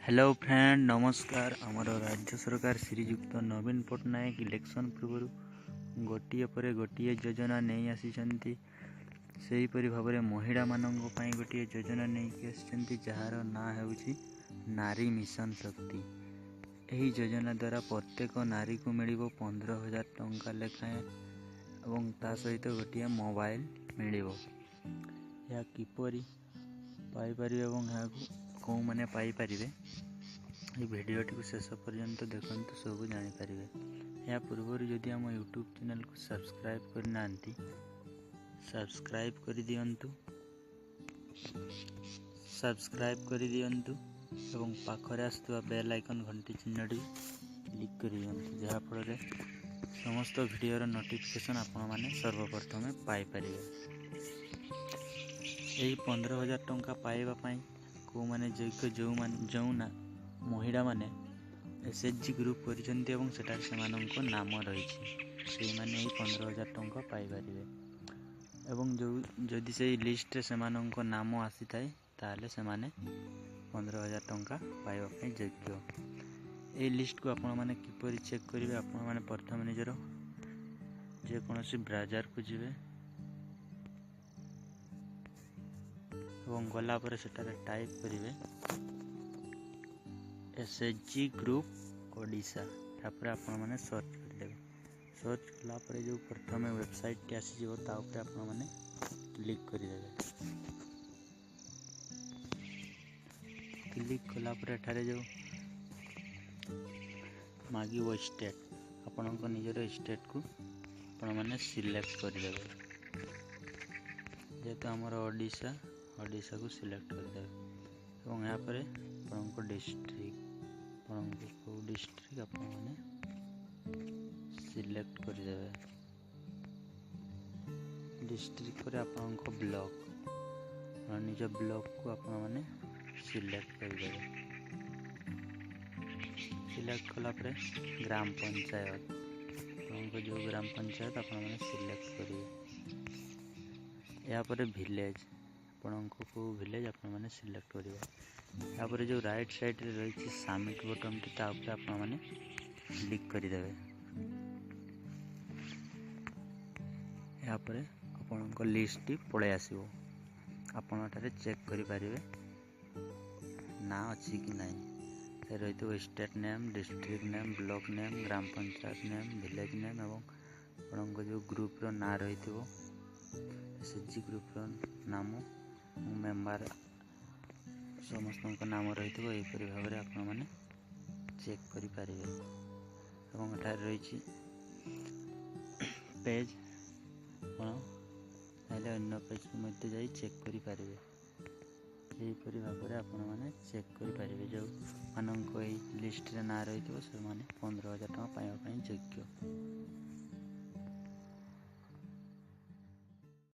Hello friend नमस्कार। आमर राज्य सरकार श्रीजुक्त नवीन पट्टनायक इलेक्शन पूर्व गोटे पर गोटे योजना नहीं आसी सेहीपरि भाव में महिला मानक गोटे योजना नहीं आसी जार ना हो नारी मिशन शक्ति। यही योजना द्वारा प्रत्येक नारी को मिल 15,000 टंका लेखाएं और ता सहित गोटे मोबाइल मिल किपरि पाइपर और कौ मैंने पाइपर ये भिडटी को शेष पर्यंत देखते सब जापर। या पूर्व जदि आम यूट्यूब चैनल को सब्सक्राइब करना सब्सक्राइब कर दिंतु एवं पाखरे आसुवा बेल आइकन घंटी चिन्हटी क्लिक कर दिंतु जहाँफल समस्त भिडर नोटिफिकेशन आपण मैंने सर्वप्रथमे पाइपर। यही 15,000 टंका पाइबापी कौ मैंने जो महिला माने एसएचजी ग्रुप कर नाम रही से मैंने 15,000 टंका पाइपर। एवं जो जदि से लिस्ट से नाम आसी थाए ताले से माने 15,000 टंका पाइबापी योग्य। ये लिस्ट को आपण मैंने किपरि चेक करेंगे आपण मैंने प्रथम निजर जेकोसी ब्राउजर को जीवे और गलापर से टाइप करेंगे एसएचजी ग्रुप ओडिशा। तापर आपण मैंने सर्च करदेवे। सर्च कलापर जो प्रथम वेबसाइट टी आसी आपण मैंने क्लिक करदेवे। क्लिक कलापर एठारे जो मागिव स्टेट आपण निजर स्टेट को आपण मैंने सिलेक्ट करदेवे। जेहेतु आमर ओडिशा को सिलेक्ट करदेवे और यहाँ पर आपको डिस्ट्रिक्ट आपण मैंने सिलेक्ट करदेवे। डिस्ट्रिक्ट पर आपको ब्लॉक निज ब्लॉक को आपण मैंने सिलेक्ट करदेवे। सिलेक्ट कलापर ग्राम पंचायत आपको जो ग्राम पंचायत आपण मैंने सिलेक्ट करेंगे। यहाँ पर विलेज आपण को विलेज आपण मैंने सिलेक्ट करेंगे। यहाँ पर जो राइट साइड रे रही सबमिट बटन टी आपण मैंने क्लिक करदेवे। यहाँ पर आपण लिस्ट पलि आसो आपण चेक करें ना अच्छी कि नहीं रही state name district name block name ग्राम पंचायत नेम विलेज नेम और आपण जो ग्रुप रो ना रही एसएचजी ग्रुप रो नाम मेम्बर समस्त नाम रही यहीपरि भाव में आपण मैंने चेक करें। रही पेज अन्य पेज को मध्य जाई चेक करें। यहीपरि भाव में आपण मैंने चेक करें जो मानक लिस्ट रे ना रही से 15,000 टंका पाइबापी योग्य।